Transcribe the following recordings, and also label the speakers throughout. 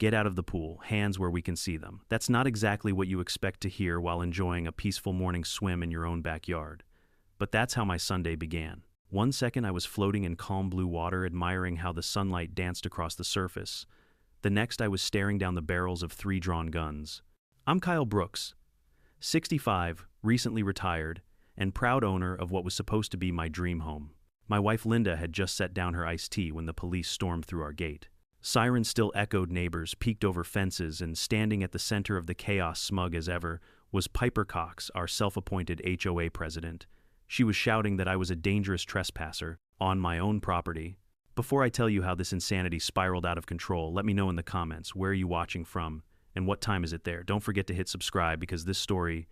Speaker 1: Get out of the pool, hands where we can see them. That's not exactly what you expect to hear while enjoying a peaceful morning swim in your own backyard. But that's how my Sunday began. One second I was floating in calm blue water, admiring how the sunlight danced across the surface. The next I was staring down the barrels of 3 drawn guns. I'm Kyle Brooks, 65, recently retired, and proud owner of what was supposed to be my dream home. My wife Linda had just set down her iced tea when the police stormed through our gate. Sirens still echoed, neighbors peeked over fences, and standing at the center of the chaos, smug as ever, was Piper Cox, our self-appointed HOA president. She was shouting that I was a dangerous trespasser on my own property. Before I tell you how this insanity spiraled out of control, let me know in the comments, where are you watching from and what time is it there? Don't forget to hit subscribe because this story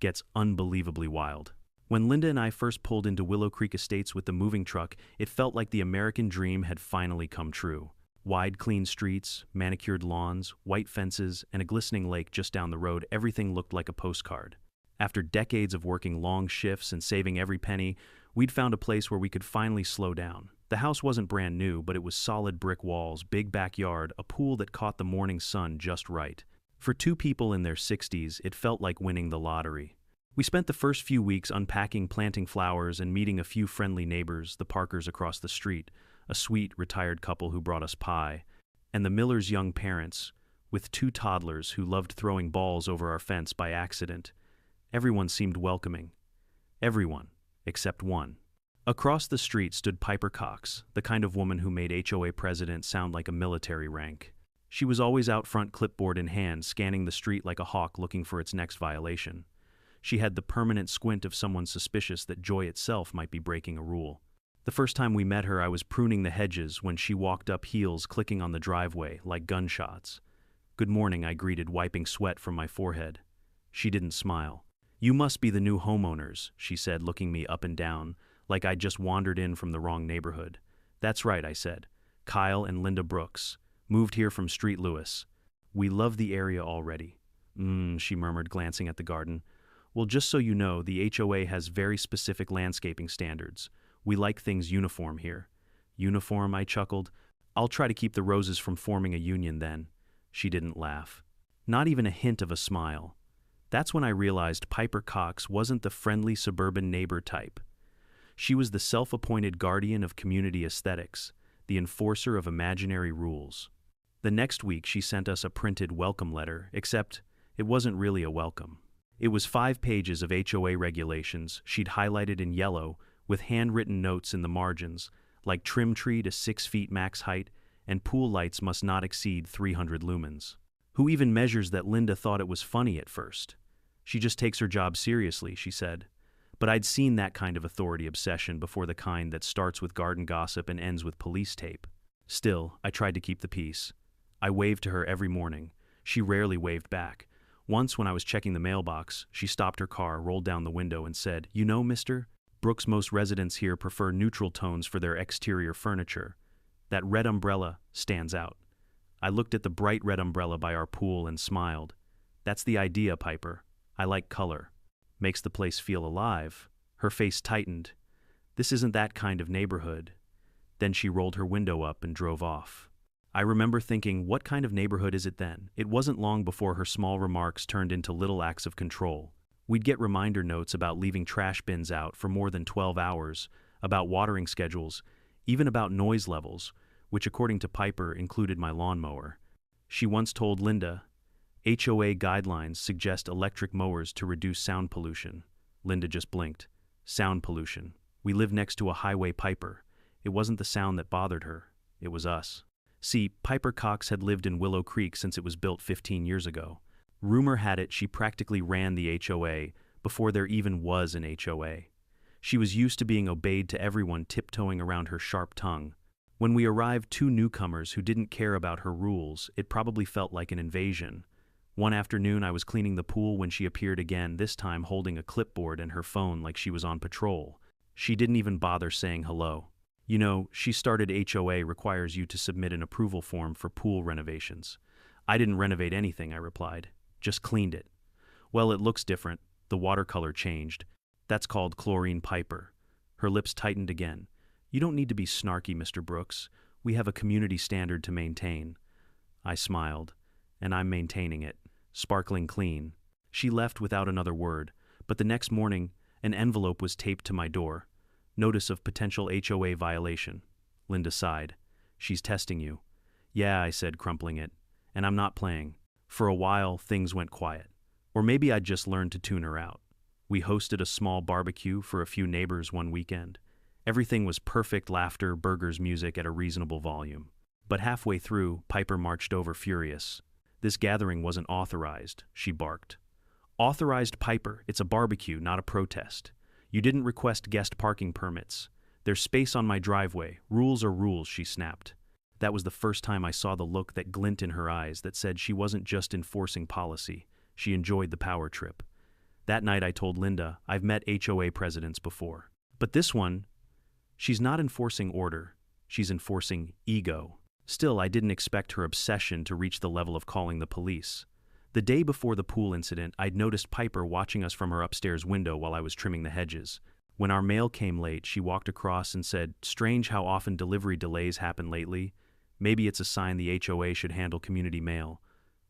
Speaker 1: gets unbelievably wild. When Linda and I first pulled into Willow Creek Estates with the moving truck, it felt like the American dream had finally come true. Wide, clean streets, manicured lawns, white fences, and a glistening lake just down the road, everything looked like a postcard. After decades of working long shifts and saving every penny, we'd found a place where we could finally slow down. The house wasn't brand new, but it was solid brick walls, big backyard, a pool that caught the morning sun just right. For 2 people in their 60s, it felt like winning the lottery. We spent the first few weeks unpacking, planting flowers, and meeting a few friendly neighbors, the Parkers across the street, a sweet, retired couple who brought us pie, and the Millers' young parents, with 2 toddlers who loved throwing balls over our fence by accident. Everyone seemed welcoming. Everyone, except one. Across the street stood Piper Cox, the kind of woman who made HOA president sound like a military rank. She was always out front, clipboard in hand, scanning the street like a hawk looking for its next violation. She had the permanent squint of someone suspicious that joy itself might be breaking a rule. The first time we met her, I was pruning the hedges when she walked up, heels clicking on the driveway like gunshots. "Good morning," I greeted, wiping sweat from my forehead. She didn't smile. "You must be the new homeowners," she said, looking me up and down, like I'd just wandered in from the wrong neighborhood. "That's right," I said. "Kyle and Linda Brooks. Moved here from Street Lewis. We love the area already." She murmured, glancing at the garden. "Well, just so you know, the HOA has very specific landscaping standards. We like things uniform here." "Uniform?" I chuckled. "I'll try to keep the roses from forming a union then." She didn't laugh. Not even a hint of a smile. That's when I realized Piper Cox wasn't the friendly suburban neighbor type. She was the self-appointed guardian of community aesthetics, the enforcer of imaginary rules. The next week she sent us a printed welcome letter, except it wasn't really a welcome. It was 5 pages of HOA regulations she'd highlighted in yellow, with handwritten notes in the margins, like trim tree to 6 feet max height, and pool lights must not exceed 300 lumens. Who even measures that? Linda thought it was funny at first. "She just takes her job seriously," she said. But I'd seen that kind of authority obsession before, the kind that starts with garden gossip and ends with police tape. Still, I tried to keep the peace. I waved to her every morning. She rarely waved back. Once, when I was checking the mailbox, she stopped her car, rolled down the window, and said, "You know, Mr. Brooks, most residents here prefer neutral tones for their exterior furniture. That red umbrella stands out." I looked at the bright red umbrella by our pool and smiled. "That's the idea, Piper. I like color. Makes the place feel alive." Her face tightened. "This isn't that kind of neighborhood." Then she rolled her window up and drove off. I remember thinking, what kind of neighborhood is it then? It wasn't long before her small remarks turned into little acts of control. We'd get reminder notes about leaving trash bins out for more than 12 hours, about watering schedules, even about noise levels, which according to Piper included my lawnmower. She once told Linda, "HOA guidelines suggest electric mowers to reduce sound pollution." Linda just blinked. Sound pollution. We live next to a highway, Piper. It wasn't the sound that bothered her. It was us. See, Piper Cox had lived in Willow Creek since it was built 15 years ago. Rumor had it she practically ran the HOA before there even was an HOA. She was used to being obeyed to everyone, tiptoeing around her sharp tongue. When we arrived, 2 newcomers who didn't care about her rules, it probably felt like an invasion. One afternoon I was cleaning the pool when she appeared again, this time holding a clipboard and her phone like she was on patrol. She didn't even bother saying hello. "You know, she started HOA requires you to submit an approval form for pool renovations." "I didn't renovate anything," I replied. "Just cleaned it." "Well, it looks different. The watercolor changed." "That's called chlorine, Piper." Her lips tightened again. "You don't need to be snarky, Mr. Brooks. We have a community standard to maintain." I smiled. And I'm maintaining it. Sparkling clean. She left without another word, but the next morning, an envelope was taped to my door. Notice of potential HOA violation. Linda sighed. She's testing you. Yeah, I said, crumpling it. And I'm not playing. For a while, things went quiet. Or maybe I'd just learned to tune her out. We hosted a small barbecue for a few neighbors one weekend. Everything was perfect laughter, burgers, music at a reasonable volume. But halfway through, Piper marched over furious. This gathering wasn't authorized, she barked. Authorized, Piper, it's a barbecue, not a protest. You didn't request guest parking permits. There's space on my driveway. Rules are rules, she snapped. That was the first time I saw the look, that glint in her eyes that said she wasn't just enforcing policy, she enjoyed the power trip. That night I told Linda, I've met HOA presidents before. But this one, she's not enforcing order, she's enforcing ego. Still, I didn't expect her obsession to reach the level of calling the police. The day before the pool incident, I'd noticed Piper watching us from her upstairs window while I was trimming the hedges. When our mail came late, she walked across and said, "Strange how often delivery delays happen lately. Maybe it's a sign the HOA should handle community mail."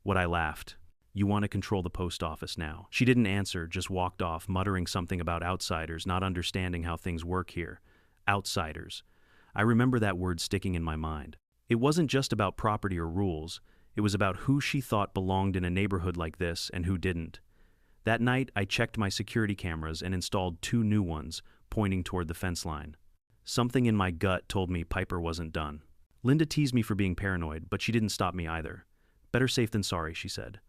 Speaker 1: What I laughed. You want to control the post office now. She didn't answer, just walked off, muttering something about outsiders, not understanding how things work here. Outsiders. I remember that word sticking in my mind. It wasn't just about property or rules. It was about who she thought belonged in a neighborhood like this and who didn't. That night, I checked my security cameras and installed 2 new ones, pointing toward the fence line. Something in my gut told me Piper wasn't done. Linda teased me for being paranoid, but she didn't stop me either. Better safe than sorry, she said.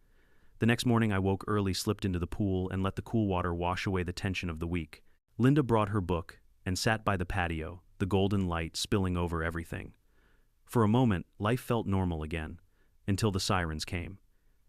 Speaker 1: The next morning, I woke early, slipped into the pool, and let the cool water wash away the tension of the week. Linda brought her book and sat by the patio, the golden light spilling over everything. For a moment, life felt normal again, until the sirens came.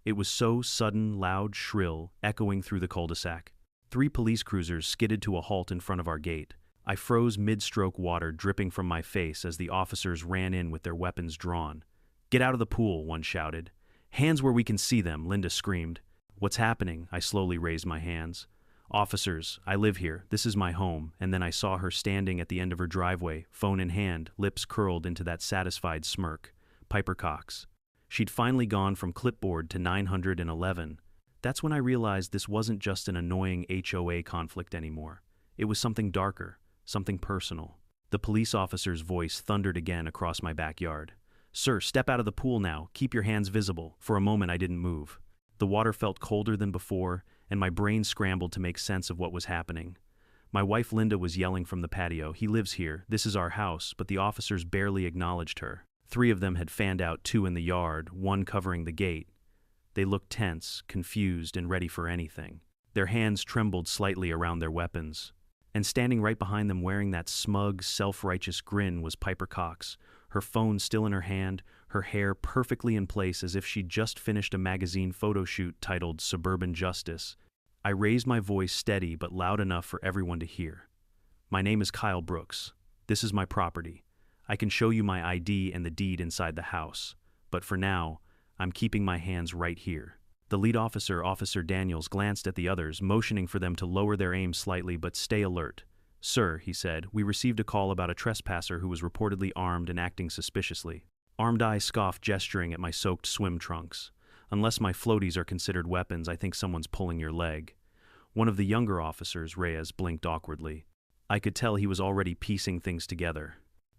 Speaker 1: It was so sudden, loud, shrill, echoing through the cul-de-sac. 3 police cruisers skidded to a halt in front of our gate. I froze mid-stroke, water dripping from my face as the officers ran in with their weapons drawn. "Get out of the pool," one shouted. "Hands where we can see them," Linda screamed. "What's happening?" I slowly raised my hands. "Officers, I live here. This is my home." And then I saw her standing at the end of her driveway, phone in hand, lips curled into that satisfied smirk. Piper Cox. She'd finally gone from clipboard to 911. That's when I realized this wasn't just an annoying HOA conflict anymore. It was something darker, something personal. The police officer's voice thundered again across my backyard. "Sir, step out of the pool now. Keep your hands visible." For a moment I didn't move. The water felt colder than before, and my brain scrambled to make sense of what was happening. My wife Linda was yelling from the patio, "He lives here. This is our house," but the officers barely acknowledged her. 3 of them had fanned out, 2 in the yard, 1 covering the gate. They looked tense, confused, and ready for anything. Their hands trembled slightly around their weapons. And standing right behind them, wearing that smug, self-righteous grin, was Piper Cox, her phone still in her hand, her hair perfectly in place as if she'd just finished a magazine photo shoot titled "Suburban Justice." I raised my voice steady but loud enough for everyone to hear. "My name is Kyle Brooks. This is my property. I can show you my ID and the deed inside the house, but for now, I'm keeping my hands right here." The lead officer, Officer Daniels, glanced at the others, motioning for them to lower their aim slightly but stay alert. "Sir," he said, "we received a call about a trespasser who was reportedly armed and acting suspiciously." Armed I scoffed, gesturing at my soaked swim trunks. "Unless my floaties are considered weapons, I think someone's pulling your leg." One of the younger officers, Reyes, blinked awkwardly. I could tell he was already piecing things together.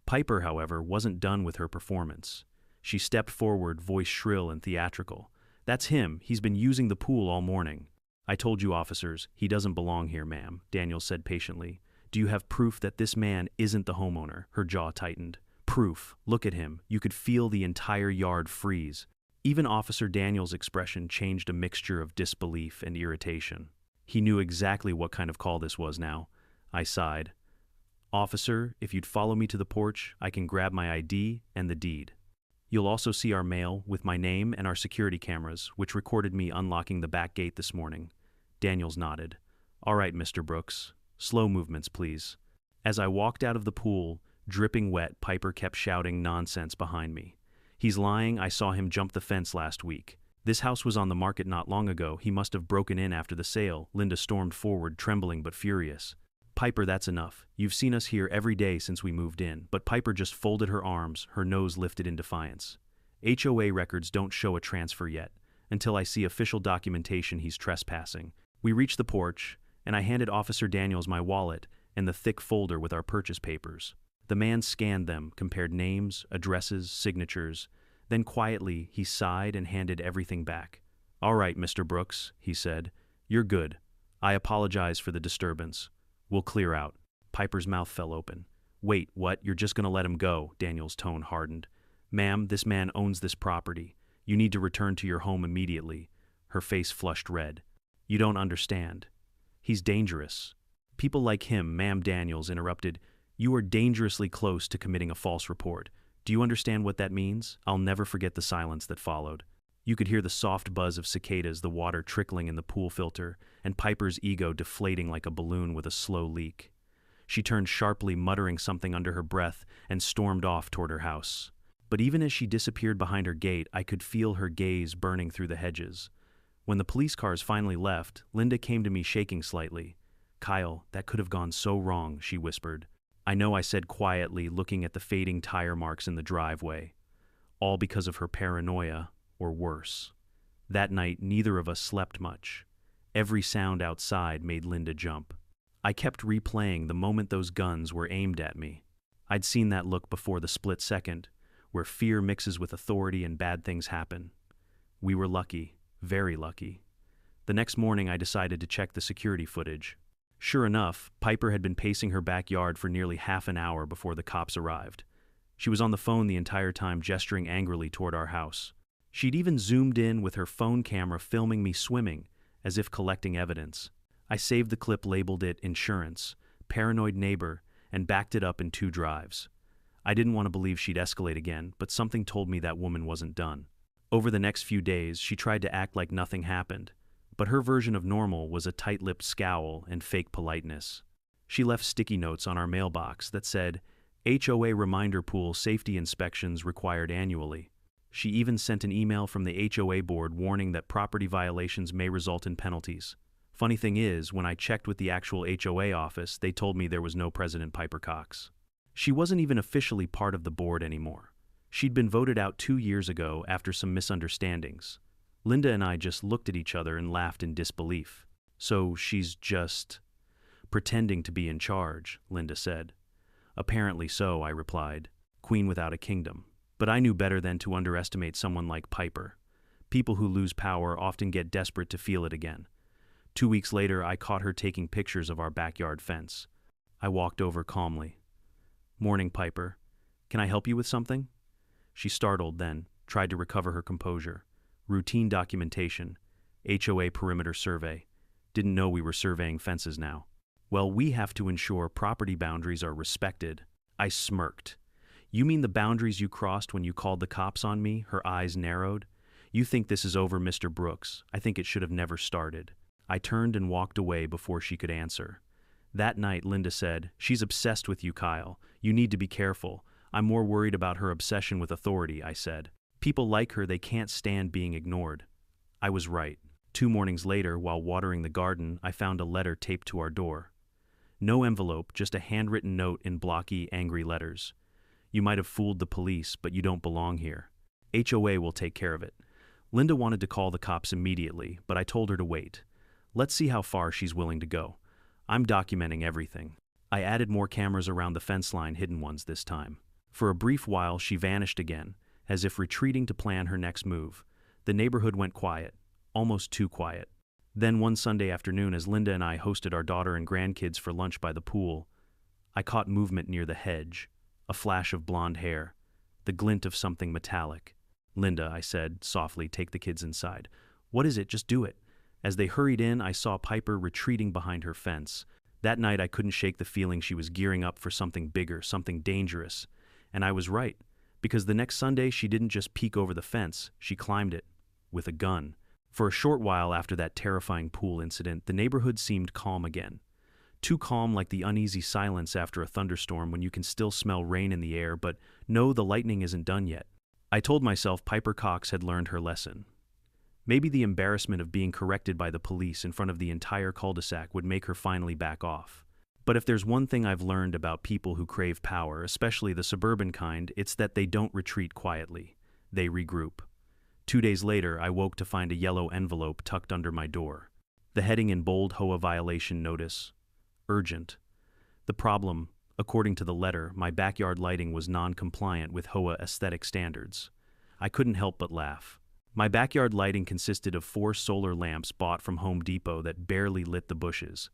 Speaker 1: Piper, however, wasn't done with her performance. She stepped forward, voice shrill and theatrical. "That's him. He's been using the pool all morning." "I told you, officers, he doesn't belong here, ma'am," Daniels said patiently. "Do you have proof that this man isn't the homeowner?" Her jaw tightened. "Proof. Look at him." You could feel the entire yard freeze. Even Officer Daniels' expression changed, a mixture of disbelief and irritation. He knew exactly what kind of call this was now. I sighed. "Officer, if you'd follow me to the porch, I can grab my ID and the deed. You'll also see our mail with my name and our security cameras, which recorded me unlocking the back gate this morning." Daniels nodded. "All right, Mr. Brooks. Slow movements, please." As I walked out of the pool, dripping wet, Piper kept shouting nonsense behind me. "He's lying. I saw him jump the fence last week. This house was on the market not long ago. He must have broken in after the sale." Linda stormed forward, trembling but furious. "Piper, that's enough. You've seen us here every day since we moved in." But Piper just folded her arms, her nose lifted in defiance. HOA records don't show a transfer yet, until I see official documentation he's trespassing. We reach the porch, and I handed Officer Daniels my wallet and the thick folder with our purchase papers. The man scanned them, compared names, addresses, signatures. Then quietly, he sighed and handed everything back. "All right, Mr. Brooks," he said. "You're good. I apologize for the disturbance. We'll clear out." Piper's mouth fell open. "Wait, what? You're just going to let him go?" Daniel's tone hardened. "Ma'am, this man owns this property. You need to return to your home immediately." Her face flushed red. "You don't understand. He's dangerous." "People like him," Ma'am Daniels interrupted. "You are dangerously close to committing a false report. Do you understand what that means?" I'll never forget the silence that followed. You could hear the soft buzz of cicadas, the water trickling in the pool filter, and Piper's ego deflating like a balloon with a slow leak. She turned sharply, muttering something under her breath, and stormed off toward her house. But even as she disappeared behind her gate, I could feel her gaze burning through the hedges. When the police cars finally left, Linda came to me shaking slightly. "Kyle, that could have gone so wrong," she whispered. "I know," I said quietly, looking at the fading tire marks in the driveway. All because of her paranoia, or worse. That night, neither of us slept much. Every sound outside made Linda jump. I kept replaying the moment those guns were aimed at me. I'd seen that look before, the split second, where fear mixes with authority and bad things happen. We were lucky, very lucky. The next morning, I decided to check the security footage. Sure enough, Piper had been pacing her backyard for nearly half an hour before the cops arrived. She was on the phone the entire time, gesturing angrily toward our house. She'd even zoomed in with her phone camera, filming me swimming, as if collecting evidence. I saved the clip, labeled it "Insurance," "Paranoid Neighbor," and backed it up in 2 drives. I didn't want to believe she'd escalate again, but something told me that woman wasn't done. Over the next few days, she tried to act like nothing happened, but her version of normal was a tight-lipped scowl and fake politeness. She left sticky notes on our mailbox that said, "HOA reminder, pool safety inspections required annually." She even sent an email from the HOA board warning that property violations may result in penalties. Funny thing is, when I checked with the actual HOA office, they told me there was no President Piper Cox. She wasn't even officially part of the board anymore. She'd been voted out 2 years ago after some misunderstandings. Linda and I just looked at each other and laughed in disbelief. "So she's just pretending to be in charge," Linda said. "Apparently so," I replied. "Queen without a kingdom." But I knew better than to underestimate someone like Piper. People who lose power often get desperate to feel it again. 2 weeks later, I caught her taking pictures of our backyard fence. I walked over calmly. "Morning, Piper. Can I help you with something?" She startled, then tried to recover her composure. "Routine documentation. HOA perimeter survey. Didn't know we were surveying fences now." "Well, we have to ensure property boundaries are respected." I smirked. "You mean the boundaries you crossed when you called the cops on me?" Her eyes narrowed. "You think this is over, Mr. Brooks. I think it should have never started." I turned and walked away before she could answer. That night, Linda said, "She's obsessed with you, Kyle. You need to be careful." "I'm more worried about her obsession with authority," I said. "People like her, they can't stand being ignored." I was right. 2 mornings later, while watering the garden, I found a letter taped to our door. No envelope, just a handwritten note in blocky, angry letters. "You might have fooled the police, but you don't belong here. HOA will take care of it." Linda wanted to call the cops immediately, but I told her to wait. Let's see how far she's willing to go. I'm documenting everything. I added more cameras around the fence line, hidden ones this time. For a brief while, she vanished again, as if retreating to plan her next move. The neighborhood went quiet, almost too quiet. Then one Sunday afternoon, as Linda and I hosted our daughter and grandkids for lunch by the pool, I caught movement near the hedge, a flash of blonde hair, the glint of something metallic. "Linda," I said softly, "take the kids inside." "What is it? Just do it." As they hurried in, I saw Piper retreating behind her fence. That night, I couldn't shake the feeling she was gearing up for something bigger, something dangerous. And I was right, because the next Sunday, she didn't just peek over the fence, she climbed it, with a gun. For a short while after that terrifying pool incident, the neighborhood seemed calm again. Too calm, like the uneasy silence after a thunderstorm when you can still smell rain in the air, but no, the lightning isn't done yet. I told myself Piper Cox had learned her lesson. Maybe the embarrassment of being corrected by the police in front of the entire cul-de-sac would make her finally back off. But if there's one thing I've learned about people who crave power, especially the suburban kind, it's that they don't retreat quietly. They regroup. 2 days later, I woke to find a yellow envelope tucked under my door. The heading in bold: HOA violation notice. Urgent. The problem, according to the letter, my backyard lighting was non-compliant with HOA aesthetic standards. I couldn't help but laugh. My backyard lighting consisted of 4 solar lamps bought from Home Depot that barely lit the bushes.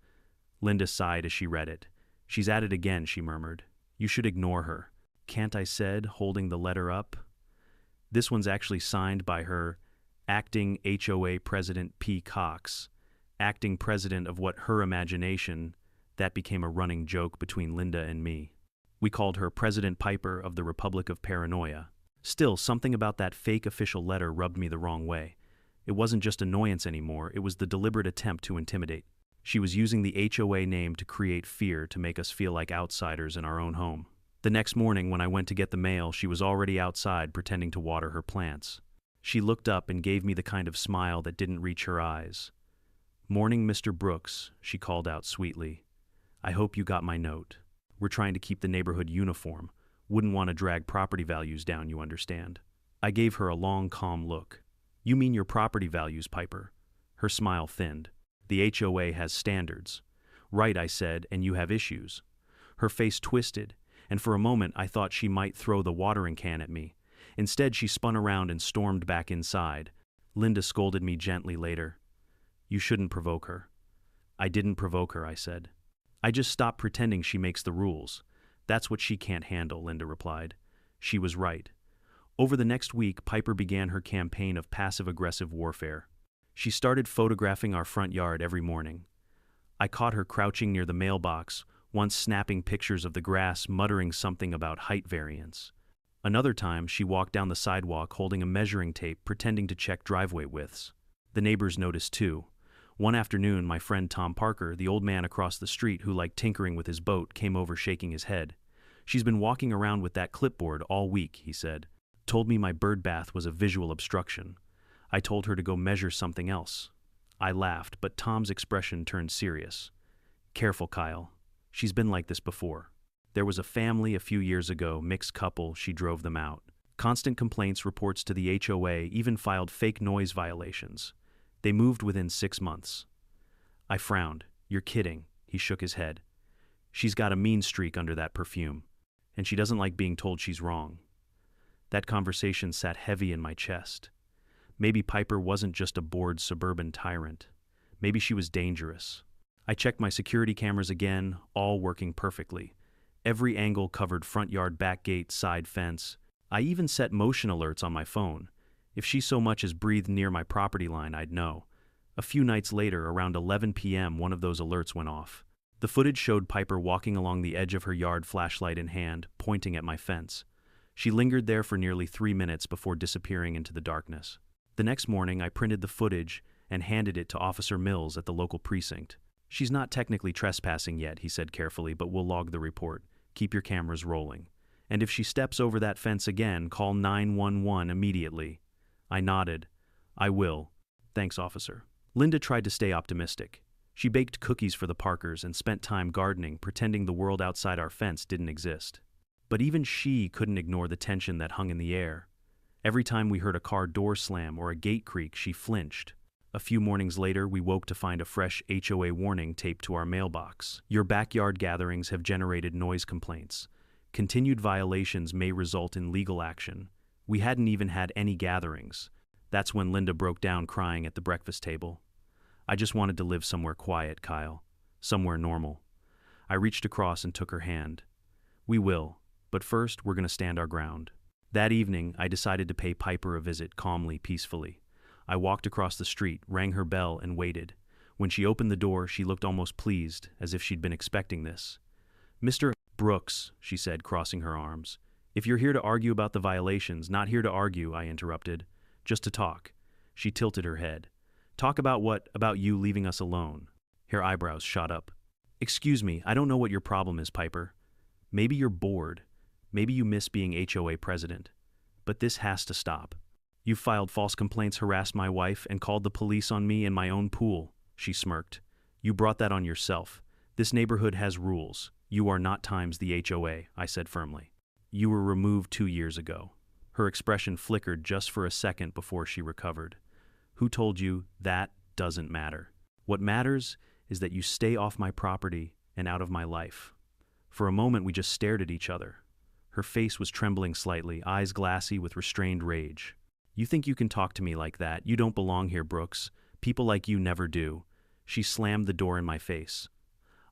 Speaker 1: Linda sighed as she read it. "She's at it again," she murmured. "You should ignore her." "Can't," I said, holding the letter up. This one's actually signed by her acting HOA president, P. Cox, acting president of what her imagination. That became a running joke between Linda and me. We called her President Piper of the Republic of Paranoia. Still, something about that fake official letter rubbed me the wrong way. It wasn't just annoyance anymore, it was the deliberate attempt to intimidate. She was using the HOA name to create fear, to make us feel like outsiders in our own home. The next morning, when I went to get the mail, she was already outside pretending to water her plants. She looked up and gave me the kind of smile that didn't reach her eyes. "Morning, Mr. Brooks," she called out sweetly. "I hope you got my note. We're trying to keep the neighborhood uniform. Wouldn't want to drag property values down, you understand." I gave her a long, calm look. "You mean your property values, Piper?" Her smile thinned. "The HOA has standards." "Right," I said, "and you have issues." Her face twisted, and for a moment I thought she might throw the watering can at me. Instead, she spun around and stormed back inside. Linda scolded me gently later. "You shouldn't provoke her." "I didn't provoke her," I said. "I just stopped pretending she makes the rules. That's what she can't handle," Linda replied. She was right. Over the next week, Piper began her campaign of passive-aggressive warfare. She started photographing our front yard every morning. I caught her crouching near the mailbox, once snapping pictures of the grass, muttering something about height variance. Another time, she walked down the sidewalk holding a measuring tape, pretending to check driveway widths. The neighbors noticed too. One afternoon, my friend Tom Parker, the old man across the street who liked tinkering with his boat, came over shaking his head. "She's been walking around with that clipboard all week," he said. "Told me my bird bath was a visual obstruction. I told her to go measure something else." I laughed, but Tom's expression turned serious. "Careful, Kyle. She's been like this before. There was a family a few years ago, mixed couple, she drove them out. Constant complaints, reports to the HOA, even filed fake noise violations. They moved within 6 months." I frowned. "You're kidding." He shook his head. "She's got a mean streak under that perfume, and she doesn't like being told she's wrong." That conversation sat heavy in my chest. Maybe Piper wasn't just a bored suburban tyrant. Maybe she was dangerous. I checked my security cameras again, all working perfectly. Every angle covered: front yard, back gate, side fence. I even set motion alerts on my phone. If she so much as breathed near my property line, I'd know. A few nights later, around 11 p.m., one of those alerts went off. The footage showed Piper walking along the edge of her yard, flashlight in hand, pointing at my fence. She lingered there for nearly 3 minutes before disappearing into the darkness. The next morning, I printed the footage and handed it to Officer Mills at the local precinct. "She's not technically trespassing yet," he said carefully, "but we'll log the report. Keep your cameras rolling. And if she steps over that fence again, call 911 immediately." I nodded. "I will. Thanks, officer." Linda tried to stay optimistic. She baked cookies for the Parkers and spent time gardening, pretending the world outside our fence didn't exist. But even she couldn't ignore the tension that hung in the air. Every time we heard a car door slam or a gate creak, she flinched. A few mornings later, we woke to find a fresh HOA warning taped to our mailbox. "Your backyard gatherings have generated noise complaints. Continued violations may result in legal action." We hadn't even had any gatherings. That's when Linda broke down crying at the breakfast table. "I just wanted to live somewhere quiet, Kyle. Somewhere normal." I reached across and took her hand. "We will, but first we're going to stand our ground." That evening, I decided to pay Piper a visit, calmly, peacefully. I walked across the street, rang her bell, and waited. When she opened the door, she looked almost pleased, as if she'd been expecting this. "Mr. Brooks," she said, crossing her arms. "If you're here to argue about the violations—" "Not here to argue," I interrupted. "Just to talk." She tilted her head. "Talk about what? About you leaving us alone?" Her eyebrows shot up. "Excuse me, I don't know what your problem is, Piper. Maybe you're bored. Maybe you miss being HOA president. But this has to stop. You've filed false complaints, harassed my wife, and called the police on me in my own pool." She smirked. "You brought that on yourself. This neighborhood has rules. You are not times the HOA," I said firmly. "You were removed 2 years ago." Her expression flickered just for a second before she recovered. Who told you that doesn't matter? What matters is that you stay off my property and out of my life. For a moment, we just stared at each other. Her face was trembling slightly, eyes glassy with restrained rage. You think you can talk to me like that? You don't belong here, Brooks. People like you never do. She slammed the door in my face.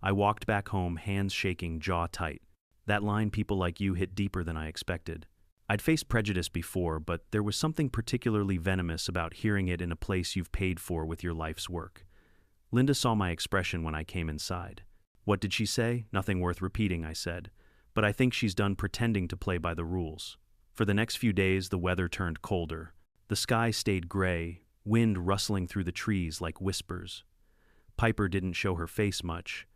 Speaker 1: I walked back home, hands shaking, jaw tight. That line, people like you, hit deeper than I expected. I'd faced prejudice before, but there was something particularly venomous about hearing it in a place you've paid for with your life's work. Linda saw my expression when I came inside. What did she say? Nothing worth repeating, I said. But I think she's done pretending to play by the rules. For the next few days, the weather turned colder. The sky stayed gray, wind rustling through the trees like whispers. Piper didn't show her face much.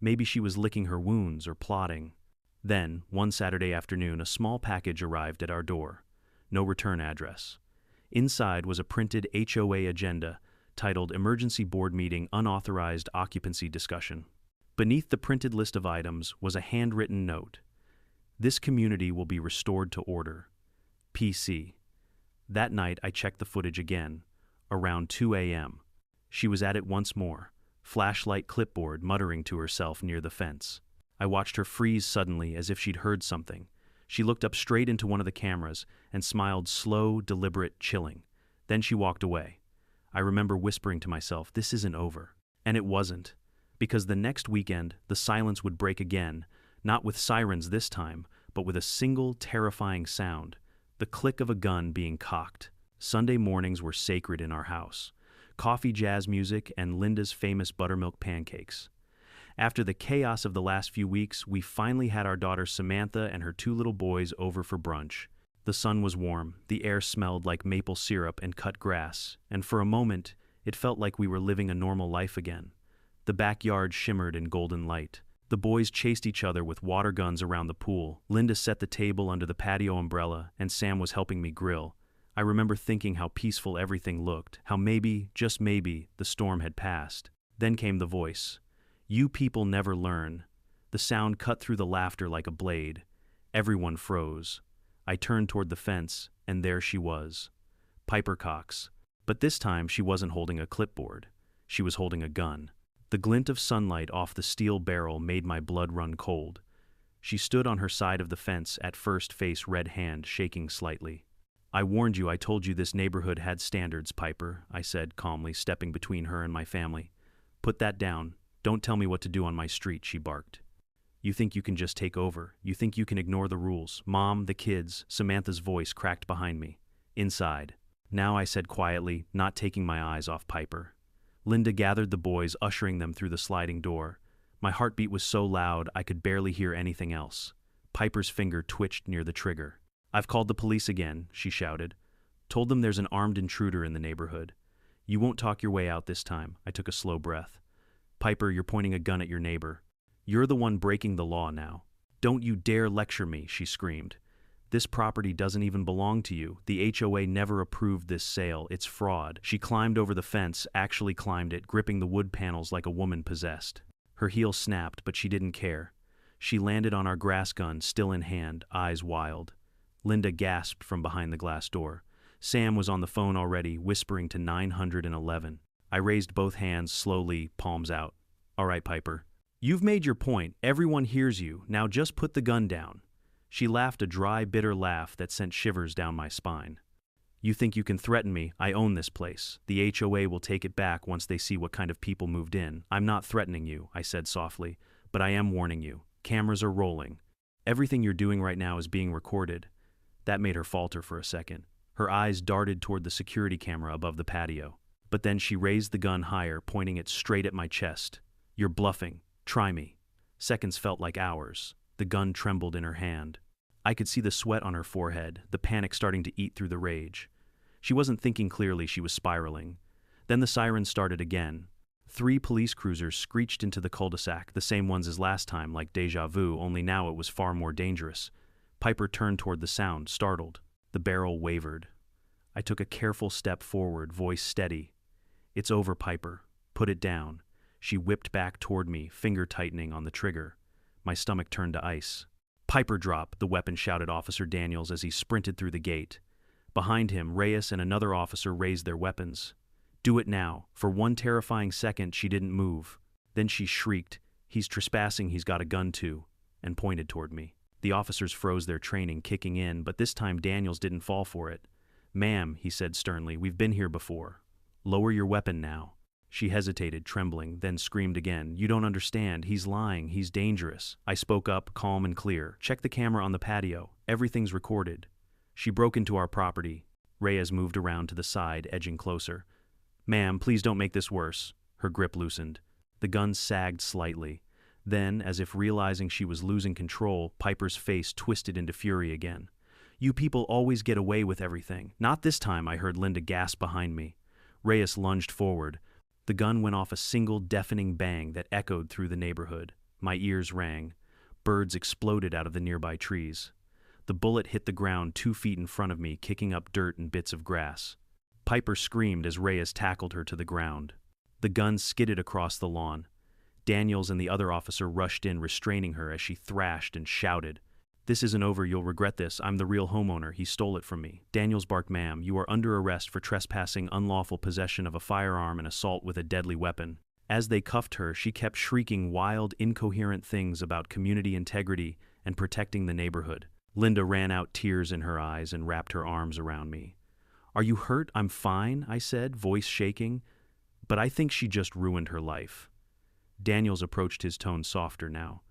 Speaker 1: Maybe she was licking her wounds or plotting. Then, one Saturday afternoon, a small package arrived at our door. No return address. Inside was a printed HOA agenda titled Emergency Board Meeting Unauthorized Occupancy Discussion. Beneath the printed list of items was a handwritten note. This community will be restored to order. PC. That night, I checked the footage again, around 2 a.m. She was at it once more, flashlight clipboard muttering to herself near the fence. I watched her freeze suddenly as if she'd heard something. She looked up straight into one of the cameras and smiled slow, deliberate, chilling. Then she walked away. I remember whispering to myself, this isn't over. And it wasn't. Because the next weekend, the silence would break again, not with sirens this time, but with a single terrifying sound, the click of a gun being cocked. Sunday mornings were sacred in our house. Coffee, jazz music, and Linda's famous buttermilk pancakes. After the chaos of the last few weeks, we finally had our daughter Samantha and her 2 little boys over for brunch. The sun was warm, the air smelled like maple syrup and cut grass, and for a moment, it felt like we were living a normal life again. The backyard shimmered in golden light. The boys chased each other with water guns around the pool. Linda set the table under the patio umbrella, and Sam was helping me grill. I remember thinking how peaceful everything looked, how maybe, just maybe, the storm had passed. Then came the voice. You people never learn. The sound cut through the laughter like a blade. Everyone froze. I turned toward the fence, and there she was. Piper Cox. But this time she wasn't holding a clipboard. She was holding a gun. The glint of sunlight off the steel barrel made my blood run cold. She stood on her side of the fence, at first face red hand shaking slightly. I warned you, I told you this neighborhood had standards, Piper, I said calmly, stepping between her and my family. Put that down. Don't tell me what to do on my street, she barked. You think you can just take over. You think you can ignore the rules. Mom, the kids, Samantha's voice cracked behind me. Inside. Now, I said quietly, not taking my eyes off Piper. Linda gathered the boys, ushering them through the sliding door. My heartbeat was so loud I could barely hear anything else. Piper's finger twitched near the trigger. I've called the police again, she shouted. Told them there's an armed intruder in the neighborhood. You won't talk your way out this time. I took a slow breath. Piper, you're pointing a gun at your neighbor. You're the one breaking the law now. Don't you dare lecture me, she screamed. This property doesn't even belong to you. The HOA never approved this sale. It's fraud. She climbed over the fence, actually climbed it, gripping the wood panels like a woman possessed. Her heel snapped, but she didn't care. She landed on our grass gun, still in hand, eyes wild. Linda gasped from behind the glass door. Sam was on the phone already, whispering to 911. I raised both hands slowly, palms out. All right, Piper. You've made your point. Everyone hears you. Now just put the gun down. She laughed a dry, bitter laugh that sent shivers down my spine. You think you can threaten me? I own this place. The HOA will take it back once they see what kind of people moved in. I'm not threatening you, I said softly, but I am warning you. Cameras are rolling. Everything you're doing right now is being recorded. That made her falter for a second. Her eyes darted toward the security camera above the patio. But then she raised the gun higher, pointing it straight at my chest. You're bluffing. Try me. Seconds felt like hours. The gun trembled in her hand. I could see the sweat on her forehead, the panic starting to eat through the rage. She wasn't thinking clearly, she was spiraling. Then the sirens started again. 3 police cruisers screeched into the cul-de-sac, the same ones as last time, like déjà vu, only now it was far more dangerous. Piper turned toward the sound, startled. The barrel wavered. I took a careful step forward, voice steady. It's over, Piper. Put it down. She whipped back toward me, finger tightening on the trigger. My stomach turned to ice. "Piper drop," the weapon shouted Officer Daniels as he sprinted through the gate. Behind him, Reyes and another officer raised their weapons. "Do it now." For one terrifying second, she didn't move. Then she shrieked, "He's trespassing, he's got a gun too," and pointed toward me. The officers froze their training, kicking in, but this time Daniels didn't fall for it. "Ma'am," he said sternly, "we've been here before. Lower your weapon now." She hesitated, trembling, then screamed again, "You don't understand. He's lying. He's dangerous." I spoke up, calm and clear. "Check the camera on the patio. Everything's recorded." "She broke into our property." Reyes moved around to the side, edging closer. "Ma'am, please don't make this worse." Her grip loosened. The gun sagged slightly. Then, as if realizing she was losing control, Piper's face twisted into fury again. "You people always get away with everything." "Not this time," I heard Linda gasp behind me. Reyes lunged forward. The gun went off a single deafening bang that echoed through the neighborhood. My ears rang. Birds exploded out of the nearby trees. The bullet hit the ground 2 feet in front of me, kicking up dirt and bits of grass. Piper screamed as Reyes tackled her to the ground. The gun skidded across the lawn. Daniels and the other officer rushed in, restraining her as she thrashed and shouted, "This isn't over, you'll regret this. I'm the real homeowner. He stole it from me." Daniels barked, "Ma'am, you are under arrest for trespassing, unlawful possession of a firearm, and assault with a deadly weapon." As they cuffed her, she kept shrieking wild, incoherent things about community integrity and protecting the neighborhood. Linda ran out, tears in her eyes, and wrapped her arms around me. "Are you hurt?" "I'm fine," I said, voice shaking. "But I think she just ruined her life." Daniels approached, his tone softer now.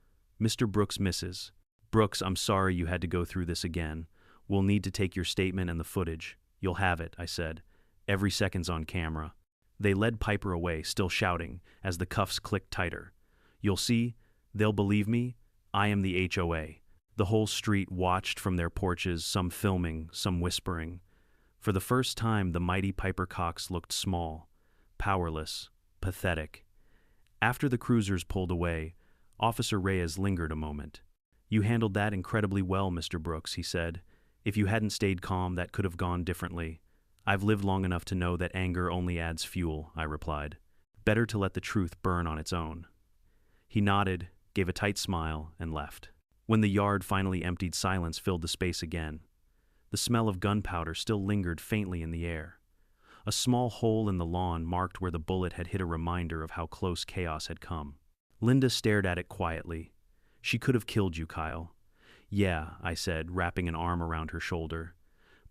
Speaker 1: "Mr. Brooks, Mrs. Brooks, I'm sorry you had to go through this again. We'll need to take your statement and the footage." "You'll have it," I said. "Every second's on camera." They led Piper away, still shouting, as the cuffs clicked tighter. "You'll see. They'll believe me. I am the HOA." The whole street watched from their porches, some filming, some whispering. For the first time, the mighty Piper Cox looked small, powerless, pathetic. After the cruisers pulled away, Officer Reyes lingered a moment. "You handled that incredibly well, Mr. Brooks," he said. "If you hadn't stayed calm, that could have gone differently." "I've lived long enough to know that anger only adds fuel," I replied. "Better to let the truth burn on its own." He nodded, gave a tight smile, and left. When the yard finally emptied, silence filled the space again. The smell of gunpowder still lingered faintly in the air. A small hole in the lawn marked where the bullet had hit, a reminder of how close chaos had come. Linda stared at it quietly. "She could have killed you, Kyle." "Yeah," I said, wrapping an arm around her shoulder.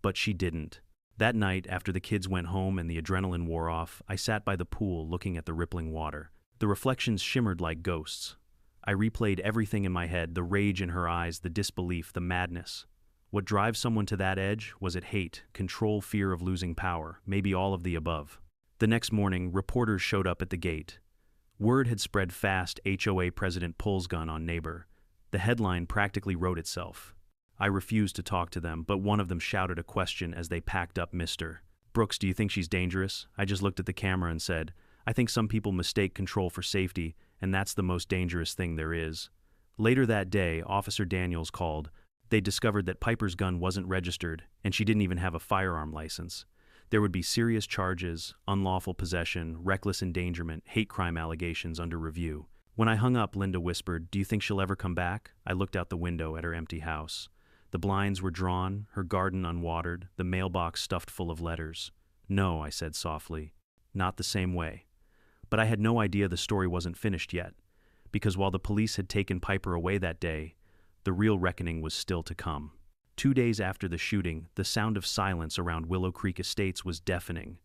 Speaker 1: "But she didn't." That night, after the kids went home and the adrenaline wore off, I sat by the pool looking at the rippling water. The reflections shimmered like ghosts. I replayed everything in my head, the rage in her eyes, the disbelief, the madness. What drives someone to that edge? Was it hate, control, fear of losing power, maybe all of the above? The next morning, reporters showed up at the gate. Word had spread fast: HOA president pulls gun on neighbor. The headline practically wrote itself. I refused to talk to them, but one of them shouted a question as they packed up. "Mr. Brooks, do you think she's dangerous?" I just looked at the camera and said, "I think some people mistake control for safety, and that's the most dangerous thing there is." Later that day, Officer Daniels called. They discovered that Piper's gun wasn't registered, and she didn't even have a firearm license. There would be serious charges: unlawful possession, reckless endangerment, hate crime allegations under review. When I hung up, Linda whispered, "Do you think she'll ever come back?" I looked out the window at her empty house. The blinds were drawn, her garden unwatered, the mailbox stuffed full of letters. "No," I said softly, "not the same way." But I had no idea the story wasn't finished yet, because while the police had taken Piper away that day, the real reckoning was still to come. 2 days after the shooting, the sound of silence around Willow Creek Estates was deafening.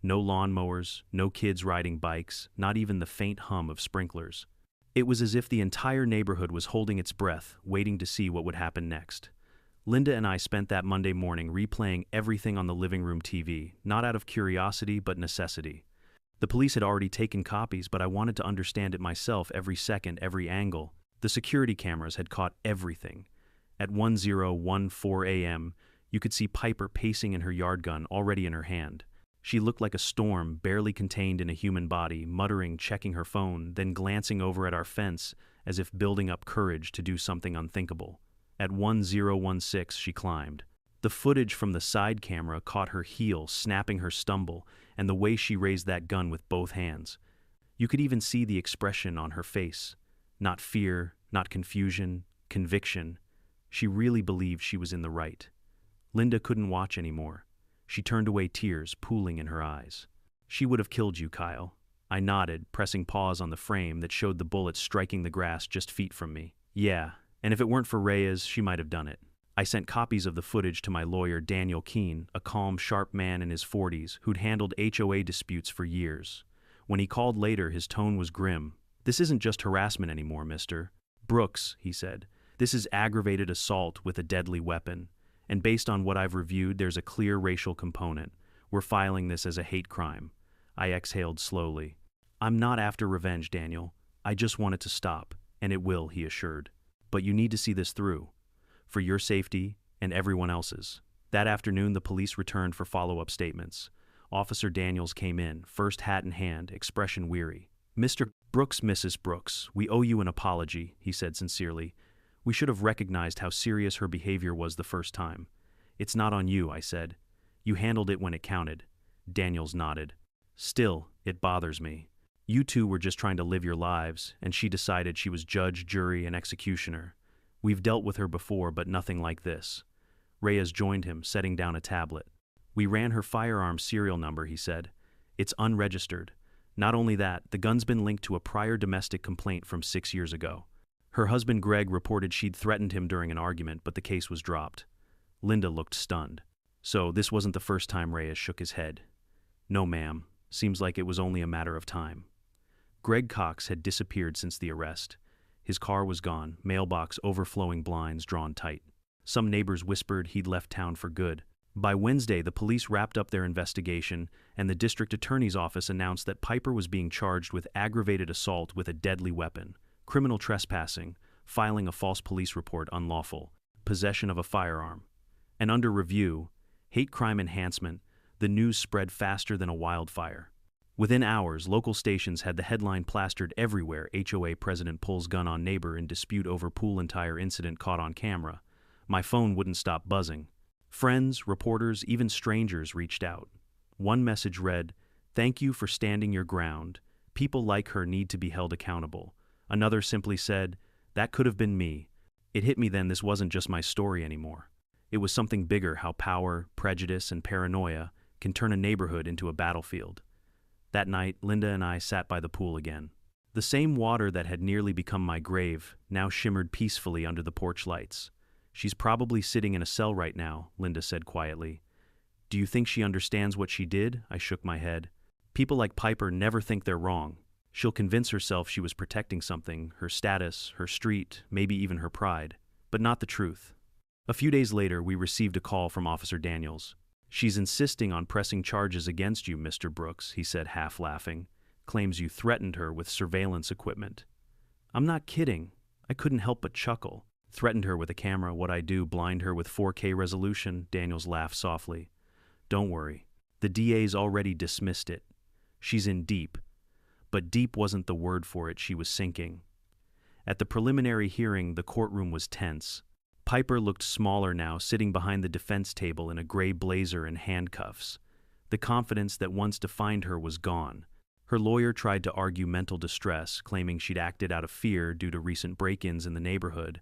Speaker 1: No lawnmowers, no kids riding bikes, not even the faint hum of sprinklers. It was as if the entire neighborhood was holding its breath, waiting to see what would happen next. Linda and I spent that Monday morning replaying everything on the living room TV, not out of curiosity but necessity. The police had already taken copies, but I wanted to understand it myself, every second, every angle. The security cameras had caught everything. At 10:14 a.m., you could see Piper pacing in her yard gun, already in her hand. She looked like a storm, barely contained in a human body, muttering, checking her phone, then glancing over at our fence as if building up courage to do something unthinkable. At 10:16, she climbed. The footage from the side camera caught her heel, snapping her stumble, and the way she raised that gun with both hands. You could even see the expression on her face. Not fear, not confusion, conviction. She really believed she was in the right. Linda couldn't watch anymore. She turned away, tears pooling in her eyes. She would have killed you, Kyle. I nodded, pressing pause on the frame that showed the bullet striking the grass just feet from me. Yeah, and if it weren't for Reyes, she might have done it. I sent copies of the footage to my lawyer, Daniel Keene, a calm, sharp man in his 40s who'd handled HOA disputes for years. When he called later, his tone was grim. This isn't just harassment anymore, Mr. Brooks, he said. This is aggravated assault with a deadly weapon. And based on what I've reviewed, there's a clear racial component. We're filing this as a hate crime. I exhaled slowly. I'm not after revenge, Daniel. I just want it to stop, and it will, he assured. But you need to see this through. For your safety and everyone else's. That afternoon, the police returned for follow-up statements. Officer Daniels came in, first hat in hand, expression weary. Mr. Brooks, Mrs. Brooks, we owe you an apology, he said sincerely. We should have recognized how serious her behavior was the first time. It's not on you, I said. You handled it when it counted. Daniels nodded. Still, it bothers me. You two were just trying to live your lives, and she decided she was judge, jury, and executioner. We've dealt with her before, but nothing like this. Reyes joined him, setting down a tablet. We ran her firearm serial number, he said. It's unregistered. Not only that, the gun's been linked to a prior domestic complaint from 6 years ago. Her husband Greg reported she'd threatened him during an argument, but the case was dropped. Linda looked stunned. So this wasn't the first time Reyes shook his head. No, ma'am. Seems like it was only a matter of time. Greg Cox had disappeared since the arrest. His car was gone, mailbox overflowing, blinds drawn tight. Some neighbors whispered he'd left town for good. By Wednesday, the police wrapped up their investigation, and the district attorney's office announced that Piper was being charged with aggravated assault with a deadly weapon, criminal trespassing, filing a false police report unlawful, possession of a firearm. And under review, hate crime enhancement, the news spread faster than a wildfire. Within hours, local stations had the headline plastered everywhere: HOA president pulls gun on neighbor in dispute over pool and tire incident caught on camera. My phone wouldn't stop buzzing. Friends, reporters, even strangers reached out. One message read, "Thank you for standing your ground. People like her need to be held accountable." Another simply said, "That could have been me." It hit me then this wasn't just my story anymore. It was something bigger: how power, prejudice, and paranoia can turn a neighborhood into a battlefield. That night, Linda and I sat by the pool again. The same water that had nearly become my grave now shimmered peacefully under the porch lights. She's probably sitting in a cell right now, Linda said quietly. Do you think she understands what she did? I shook my head. People like Piper never think they're wrong. She'll convince herself she was protecting something, her status, her street, maybe even her pride, but not the truth. A few days later, we received a call from Officer Daniels. She's insisting on pressing charges against you, Mr. Brooks, he said, half laughing. Claims you threatened her with surveillance equipment. I'm not kidding. I couldn't help but chuckle. Threatened her with a camera, what I do, blind her with 4K resolution, Daniels laughed softly. Don't worry. The DA's already dismissed it. She's in deep. But deep wasn't the word for it, she was sinking. At the preliminary hearing, the courtroom was tense. Piper looked smaller now, sitting behind the defense table in a gray blazer and handcuffs. The confidence that once defined her was gone. Her lawyer tried to argue mental distress, claiming she'd acted out of fear due to recent break-ins in the neighborhood.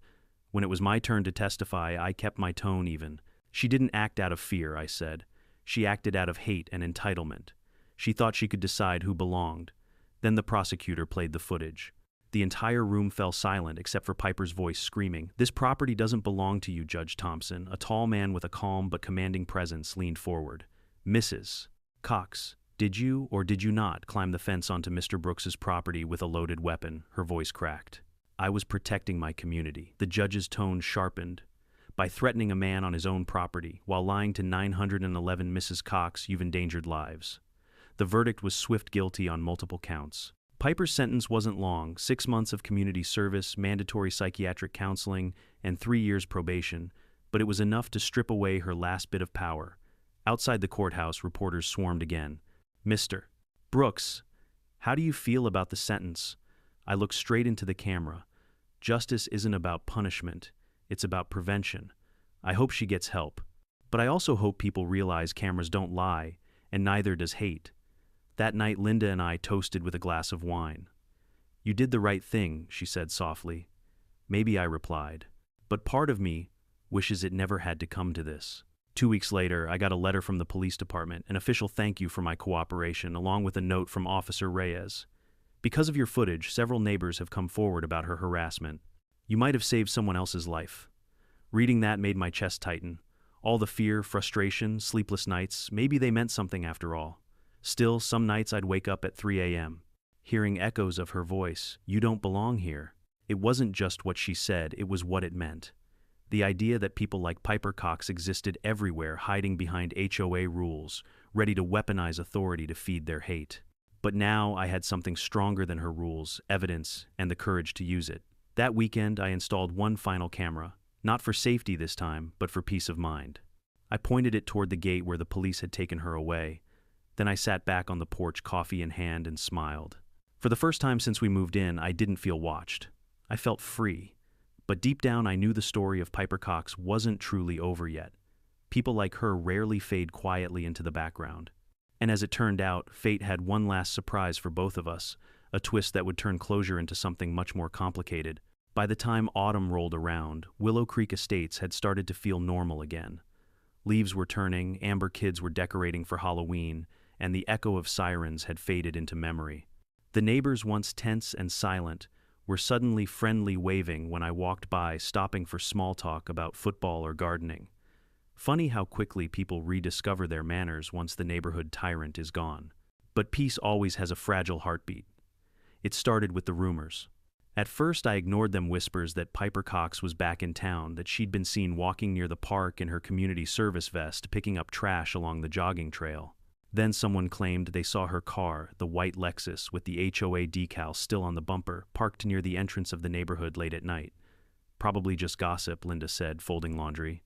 Speaker 1: When it was my turn to testify, I kept my tone even. She didn't act out of fear, I said. She acted out of hate and entitlement. She thought she could decide who belonged. Then the prosecutor played the footage. The entire room fell silent except for Piper's voice screaming, "This property doesn't belong to you, Judge Thompson." A tall man with a calm but commanding presence leaned forward. "Mrs. Cox, did you or did you not climb the fence onto Mr. Brooks's property with a loaded weapon?" Her voice cracked. "I was protecting my community." The judge's tone sharpened. "By threatening a man on his own property, while lying to 911 Mrs. Cox, you've endangered lives." The verdict was swift guilty on multiple counts. Piper's sentence wasn't long: 6 months of community service, mandatory psychiatric counseling, and 3 years probation, but it was enough to strip away her last bit of power. Outside the courthouse, reporters swarmed again. "Mr. Brooks, how do you feel about the sentence?" I looked straight into the camera. Justice isn't about punishment, it's about prevention. I hope she gets help. But I also hope people realize cameras don't lie, and neither does hate. That night, Linda and I toasted with a glass of wine. "You did the right thing," she said softly. "Maybe," I replied. "But part of me wishes it never had to come to this. 2 weeks later, I got a letter from the police department, an official thank you for my cooperation, along with a note from Officer Reyes. Because of your footage, several neighbors have come forward about her harassment. You might have saved someone else's life. Reading that made my chest tighten. All the fear, frustration, sleepless nights, maybe they meant something after all. Still, some nights I'd wake up at 3 a.m., hearing echoes of her voice, "You don't belong here." It wasn't just what she said, it was what it meant. The idea that people like Piper Cox existed everywhere, hiding behind HOA rules, ready to weaponize authority to feed their hate. But now I had something stronger than her rules, evidence, and the courage to use it. That weekend, I installed one final camera, not for safety this time, but for peace of mind. I pointed it toward the gate where the police had taken her away. Then I sat back on the porch, coffee in hand, and smiled. For the first time since we moved in, I didn't feel watched. I felt free. But deep down, I knew the story of Piper Cox wasn't truly over yet. People like her rarely fade quietly into the background. And as it turned out, fate had one last surprise for both of us, a twist that would turn closure into something much more complicated. By the time autumn rolled around, Willow Creek Estates had started to feel normal again. Leaves were turning, amber kids were decorating for Halloween, and the echo of sirens had faded into memory. The neighbors, once tense and silent, were suddenly friendly, waving when I walked by, stopping for small talk about football or gardening. Funny how quickly people rediscover their manners once the neighborhood tyrant is gone. But peace always has a fragile heartbeat. It started with the rumors. At first, I ignored them whispers that Piper Cox was back in town, that she'd been seen walking near the park in her community service vest, picking up trash along the jogging trail. Then someone claimed they saw her car, the white Lexus with the HOA decal still on the bumper, parked near the entrance of the neighborhood late at night. Probably just gossip, Linda said, folding laundry.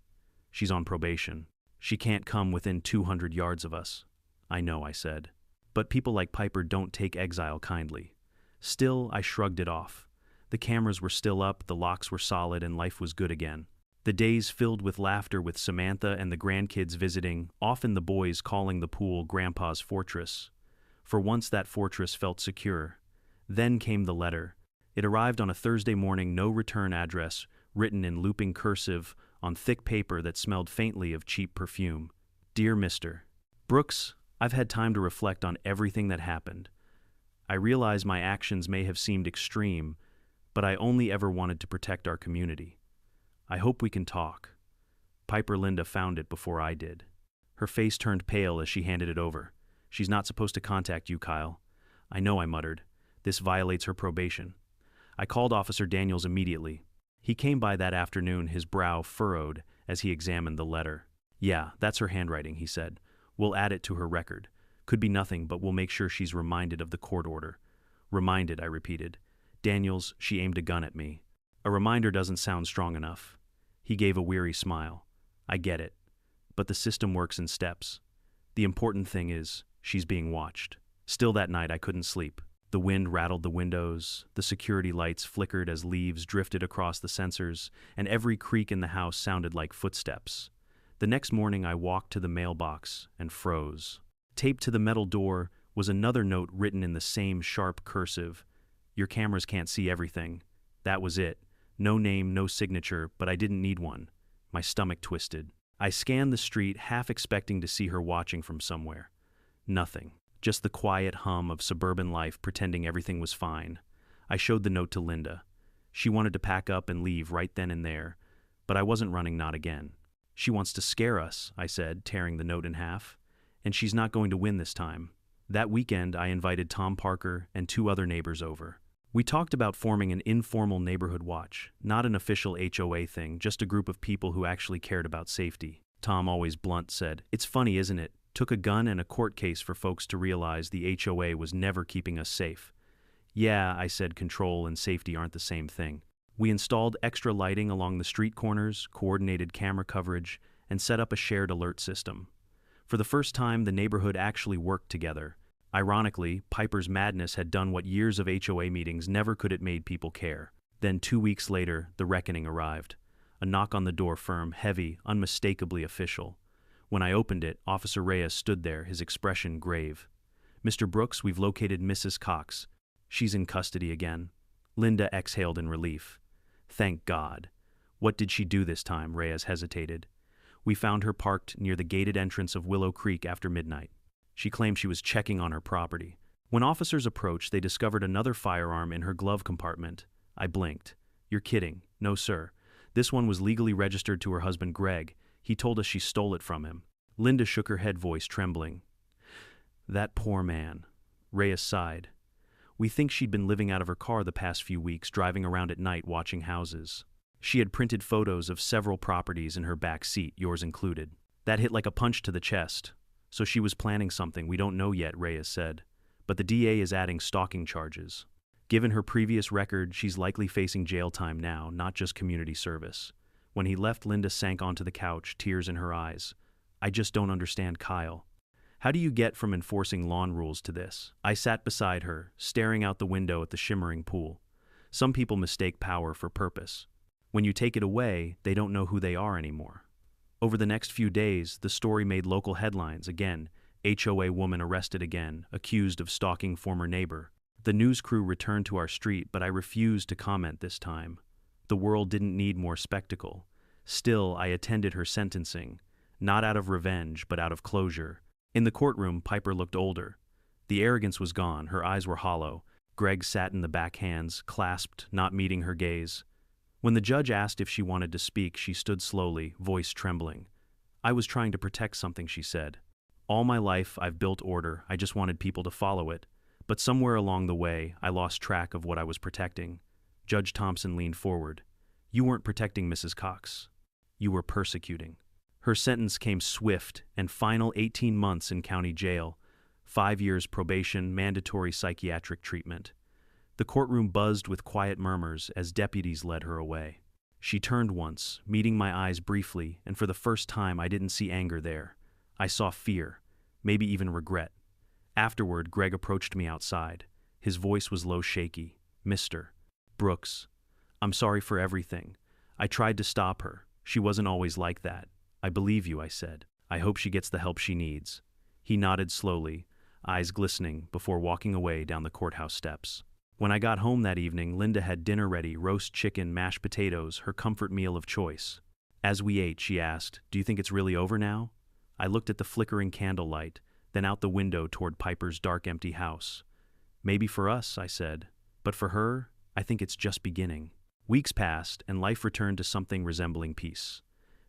Speaker 1: She's on probation. She can't come within 200 yards of us. I know, I said. But people like Piper don't take exile kindly. Still, I shrugged it off. The cameras were still up, the locks were solid, and life was good again. The days filled with laughter with Samantha and the grandkids visiting, often the boys calling the pool Grandpa's fortress. For once that fortress felt secure. Then came the letter. It arrived on a Thursday morning, no return address, written in looping cursive on thick paper that smelled faintly of cheap perfume. Dear Mr. Brooks, I've had time to reflect on everything that happened. I realize my actions may have seemed extreme, but I only ever wanted to protect our community. I hope we can talk. Piper. Linda found it before I did. Her face turned pale as she handed it over. She's not supposed to contact you, Kyle. I know, I muttered. This violates her probation. I called Officer Daniels immediately. He came by that afternoon, his brow furrowed as he examined the letter. Yeah, that's her handwriting, he said. We'll add it to her record. Could be nothing, but we'll make sure she's reminded of the court order. Reminded, I repeated. Daniels, she aimed a gun at me. A reminder doesn't sound strong enough. He gave a weary smile. I get it. But the system works in steps. The important thing is, she's being watched. Still that night I couldn't sleep. The wind rattled the windows, the security lights flickered as leaves drifted across the sensors, and every creak in the house sounded like footsteps. The next morning I walked to the mailbox and froze. Taped to the metal door was another note written in the same sharp cursive. Your cameras can't see everything. That was it. No name, no signature, but I didn't need one. My stomach twisted. I scanned the street, half expecting to see her watching from somewhere. Nothing. Just the quiet hum of suburban life pretending everything was fine. I showed the note to Linda. She wanted to pack up and leave right then and there, but I wasn't running, not again. She wants to scare us, I said, tearing the note in half. And she's not going to win this time. That weekend, I invited Tom Parker and 2 other neighbors over. We talked about forming an informal neighborhood watch, not an official HOA thing, just a group of people who actually cared about safety. Tom, always blunt, said, "It's funny, isn't it? Took a gun and a court case for folks to realize the HOA was never keeping us safe." Yeah, I said, control and safety aren't the same thing. We installed extra lighting along the street corners, coordinated camera coverage, and set up a shared alert system. For the first time, the neighborhood actually worked together. Ironically, Piper's madness had done what years of HOA meetings never could. It made people care. Then 2 weeks later, the reckoning arrived. A knock on the door, firm, heavy, unmistakably official. When I opened it, Officer Reyes stood there, his expression grave. "Mr. Brooks, we've located Mrs. Cox. She's in custody again." Linda exhaled in relief. Thank God. What did she do this time? Reyes hesitated. We found her parked near the gated entrance of Willow Creek after midnight. She claimed she was checking on her property. When officers approached, they discovered another firearm in her glove compartment. I blinked. You're kidding. No, sir. This one was legally registered to her husband, Greg. He told us she stole it from him. Linda shook her head, voice trembling. That poor man. Reyes sighed. We think she'd been living out of her car the past few weeks, driving around at night watching houses. She had printed photos of several properties in her back seat, yours included. That hit like a punch to the chest. So she was planning something, we don't know yet, Reyes said. But the DA is adding stalking charges. Given her previous record, she's likely facing jail time now, not just community service. When he left, Linda sank onto the couch, tears in her eyes. I just don't understand, Kyle. How do you get from enforcing lawn rules to this? I sat beside her, staring out the window at the shimmering pool. Some people mistake power for purpose. When you take it away, they don't know who they are anymore. Over the next few days, the story made local headlines again. HOA woman arrested again, accused of stalking former neighbor. The news crew returned to our street, but I refused to comment this time. The world didn't need more spectacle. Still, I attended her sentencing, not out of revenge, but out of closure. In the courtroom, Piper looked older. The arrogance was gone, her eyes were hollow. Greg sat in the back, hands clasped, not meeting her gaze. When the judge asked if she wanted to speak, she stood slowly, voice trembling. I was trying to protect something, she said. All my life, I've built order, I just wanted people to follow it. But somewhere along the way, I lost track of what I was protecting. Judge Thompson leaned forward. You weren't protecting Mrs. Cox. You were persecuting. Her sentence came swift and final, 18 months in county jail, 5 years probation, mandatory psychiatric treatment. The courtroom buzzed with quiet murmurs as deputies led her away. She turned once, meeting my eyes briefly, and for the first time I didn't see anger there. I saw fear, maybe even regret. Afterward, Greg approached me outside. His voice was low, shaky. Mr. Brooks, I'm sorry for everything. I tried to stop her. She wasn't always like that. I believe you, I said. I hope she gets the help she needs. He nodded slowly, eyes glistening, before walking away down the courthouse steps. When I got home that evening, Linda had dinner ready, roast chicken, mashed potatoes, her comfort meal of choice. As we ate, she asked, Do you think it's really over now? I looked at the flickering candlelight, then out the window toward Piper's dark, empty house. Maybe for us, I said, but for her, I think it's just beginning. Weeks passed, and life returned to something resembling peace.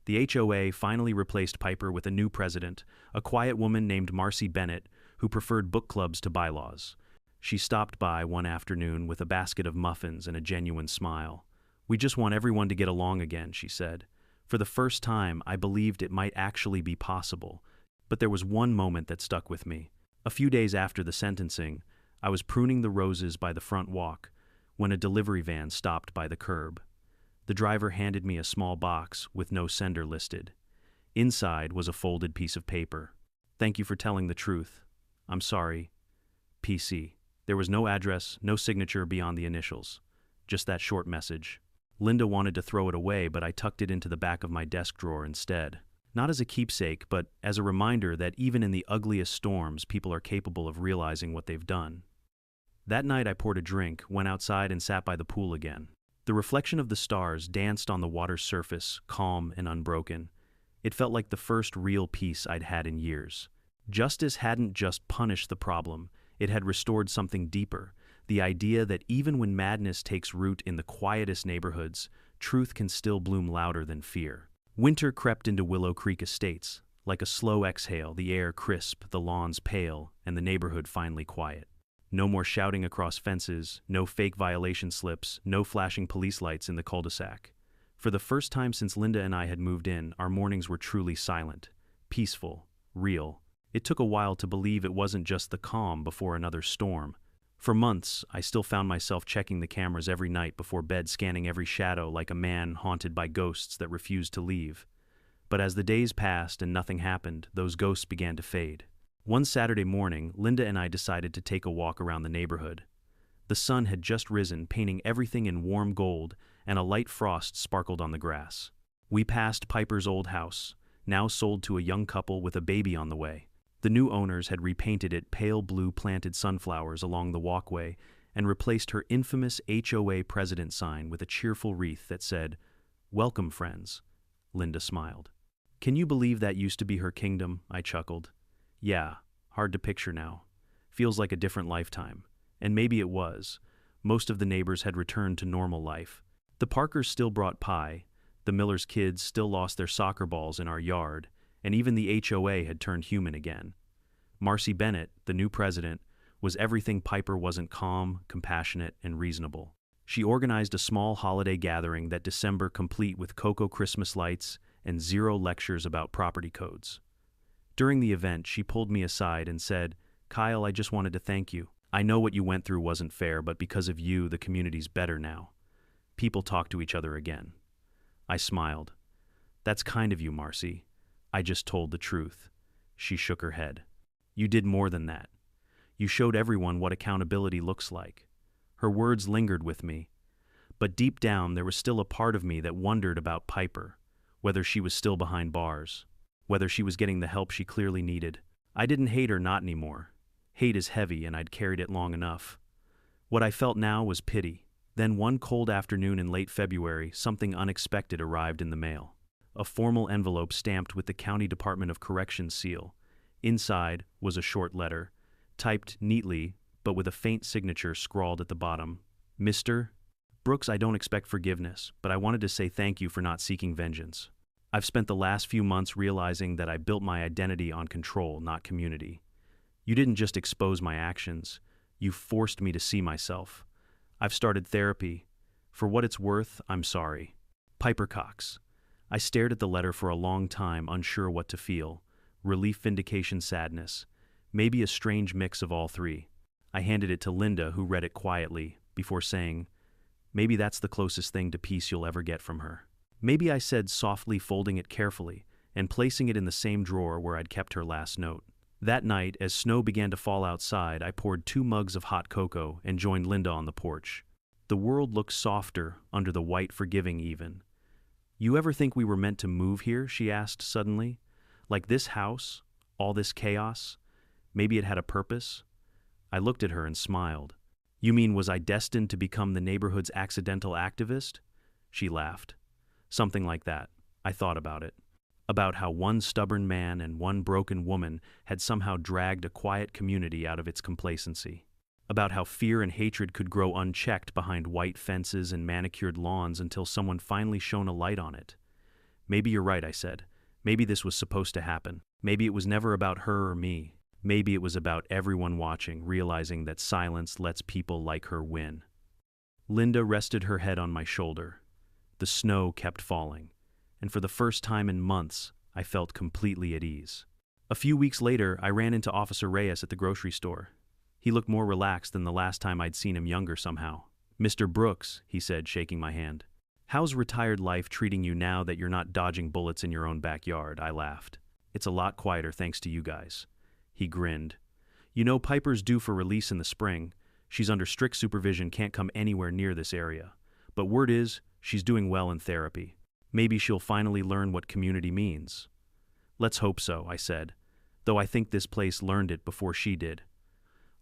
Speaker 1: The HOA finally replaced Piper with a new president, a quiet woman named Marcy Bennett, who preferred book clubs to bylaws. She stopped by one afternoon with a basket of muffins and a genuine smile. We just want everyone to get along again, she said. For the first time, I believed it might actually be possible. But there was one moment that stuck with me. A few days after the sentencing, I was pruning the roses by the front walk when a delivery van stopped by the curb. The driver handed me a small box with no sender listed. Inside was a folded piece of paper. Thank you for telling the truth. I'm sorry. PC. There was no address, no signature beyond the initials. Just that short message. Linda wanted to throw it away, but I tucked it into the back of my desk drawer instead. Not as a keepsake, but as a reminder that even in the ugliest storms, people are capable of realizing what they've done. That night I poured a drink, went outside and sat by the pool again. The reflection of the stars danced on the water's surface, calm and unbroken. It felt like the first real peace I'd had in years. Justice hadn't just punished the problem, it had restored something deeper, the idea that even when madness takes root in the quietest neighborhoods, truth can still bloom louder than fear. Winter crept into Willow Creek Estates. Like a slow exhale, the air crisp, the lawns pale, and the neighborhood finally quiet. No more shouting across fences, no fake violation slips, no flashing police lights in the cul-de-sac. For the first time since Linda and I had moved in, our mornings were truly silent, peaceful, real. It took a while to believe it wasn't just the calm before another storm. For months, I still found myself checking the cameras every night before bed, scanning every shadow like a man haunted by ghosts that refused to leave. But as the days passed and nothing happened, those ghosts began to fade. One Saturday morning, Linda and I decided to take a walk around the neighborhood. The sun had just risen, painting everything in warm gold, and a light frost sparkled on the grass. We passed Piper's old house, now sold to a young couple with a baby on the way. The new owners had repainted it pale blue, planted sunflowers along the walkway, and replaced her infamous HOA president sign with a cheerful wreath that said, Welcome, friends, Linda smiled. Can you believe that used to be her kingdom? I chuckled. Yeah, hard to picture now. Feels like a different lifetime. And maybe it was. Most of the neighbors had returned to normal life. The Parkers still brought pie, the Miller's kids still lost their soccer balls in our yard, and even the HOA had turned human again. Marcy Bennett, the new president, was everything Piper wasn't: calm, compassionate, and reasonable. She organized a small holiday gathering that December, complete with cocoa Christmas lights and 0 lectures about property codes. During the event, she pulled me aside and said, "Kyle, I just wanted to thank you. I know what you went through wasn't fair, but because of you, the community's better now. People talk to each other again." I smiled. "That's kind of you, Marcy. I just told the truth." She shook her head. "You did more than that. You showed everyone what accountability looks like." Her words lingered with me, but deep down there was still a part of me that wondered about Piper, whether she was still behind bars, whether she was getting the help she clearly needed. I didn't hate her, not anymore. Hate is heavy, and I'd carried it long enough. What I felt now was pity. Then one cold afternoon in late February, something unexpected arrived in the mail. A formal envelope stamped with the County Department of Corrections seal. Inside was a short letter, typed neatly, but with a faint signature scrawled at the bottom. "Mr. Brooks, I don't expect forgiveness, but I wanted to say thank you for not seeking vengeance. I've spent the last few months realizing that I built my identity on control, not community. You didn't just expose my actions, you forced me to see myself. I've started therapy. For what it's worth, I'm sorry. Piper Cox." I stared at the letter for a long time, unsure what to feel. Relief, vindication, sadness. Maybe a strange mix of all three. I handed it to Linda, who read it quietly, before saying, "Maybe that's the closest thing to peace you'll ever get from her." "Maybe," I said softly, folding it carefully and placing it in the same drawer where I'd kept her last note. That night, as snow began to fall outside, I poured 2 mugs of hot cocoa and joined Linda on the porch. The world looked softer under the white, forgiving even. "You ever think we were meant to move here?" she asked suddenly. "Like this house, all this chaos? Maybe it had a purpose?" I looked at her and smiled. "You mean, was I destined to become the neighborhood's accidental activist?" She laughed. "Something like that." I thought about it. About how one stubborn man and one broken woman had somehow dragged a quiet community out of its complacency. About how fear and hatred could grow unchecked behind white fences and manicured lawns until someone finally shone a light on it. "Maybe you're right," I said. "Maybe this was supposed to happen. Maybe it was never about her or me. Maybe it was about everyone watching, realizing that silence lets people like her win." Linda rested her head on my shoulder. The snow kept falling, and for the first time in months, I felt completely at ease. A few weeks later, I ran into Officer Reyes at the grocery store. He looked more relaxed than the last time I'd seen him, younger somehow. "Mr. Brooks," he said, shaking my hand. "How's retired life treating you now that you're not dodging bullets in your own backyard?" I laughed. "It's a lot quieter thanks to you guys." He grinned. "You know, Piper's due for release in the spring. She's under strict supervision, can't come anywhere near this area. But word is, she's doing well in therapy. Maybe she'll finally learn what community means." "Let's hope so," I said, though I think this place learned it before she did.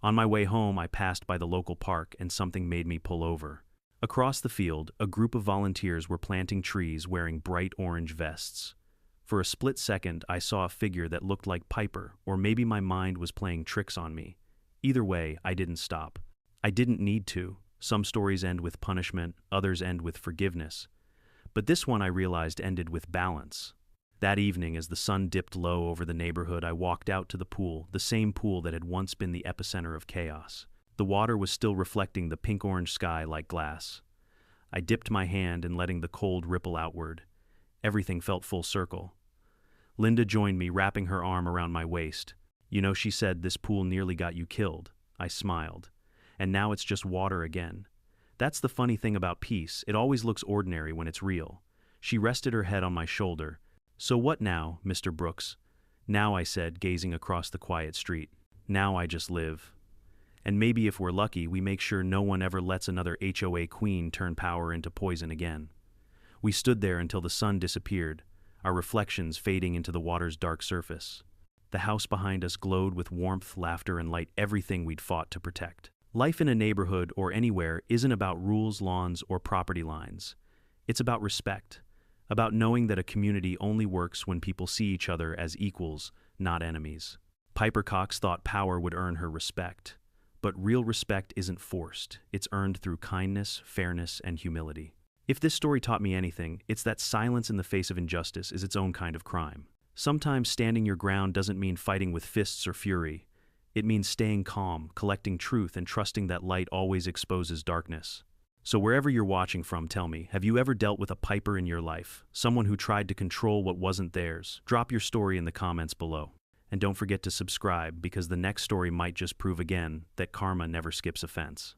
Speaker 1: On my way home, I passed by the local park and something made me pull over. Across the field, a group of volunteers were planting trees wearing bright orange vests. For a split second, I saw a figure that looked like Piper, or maybe my mind was playing tricks on me. Either way, I didn't stop. I didn't need to. Some stories end with punishment, others end with forgiveness. But this one, I realized, ended with balance. That evening, as the sun dipped low over the neighborhood, I walked out to the pool, the same pool that had once been the epicenter of chaos. The water was still reflecting the pink-orange sky like glass. I dipped my hand and letting the cold ripple outward. Everything felt full circle. Linda joined me, wrapping her arm around my waist. "You know," she said, "this pool nearly got you killed." I smiled. "And now it's just water again. That's the funny thing about peace. It always looks ordinary when it's real." She rested her head on my shoulder. "So what now, Mr. Brooks?" "Now," I said, gazing across the quiet street. "Now I just live. And maybe if we're lucky, we make sure no one ever lets another HOA queen turn power into poison again." We stood there until the sun disappeared, our reflections fading into the water's dark surface. The house behind us glowed with warmth, laughter, and light, everything we'd fought to protect. Life in a neighborhood or anywhere isn't about rules, lawns, or property lines. It's about respect. about knowing that a community only works when people see each other as equals, not enemies. Piper Cox thought power would earn her respect. But real respect isn't forced. It's earned through kindness, fairness, and humility. If this story taught me anything, it's that silence in the face of injustice is its own kind of crime. Sometimes standing your ground doesn't mean fighting with fists or fury. It means staying calm, collecting truth, and trusting that light always exposes darkness. So wherever you're watching from, tell me, have you ever dealt with a Piper in your life? Someone who tried to control what wasn't theirs? Drop your story in the comments below. And don't forget to subscribe, because the next story might just prove again that karma never skips a fence.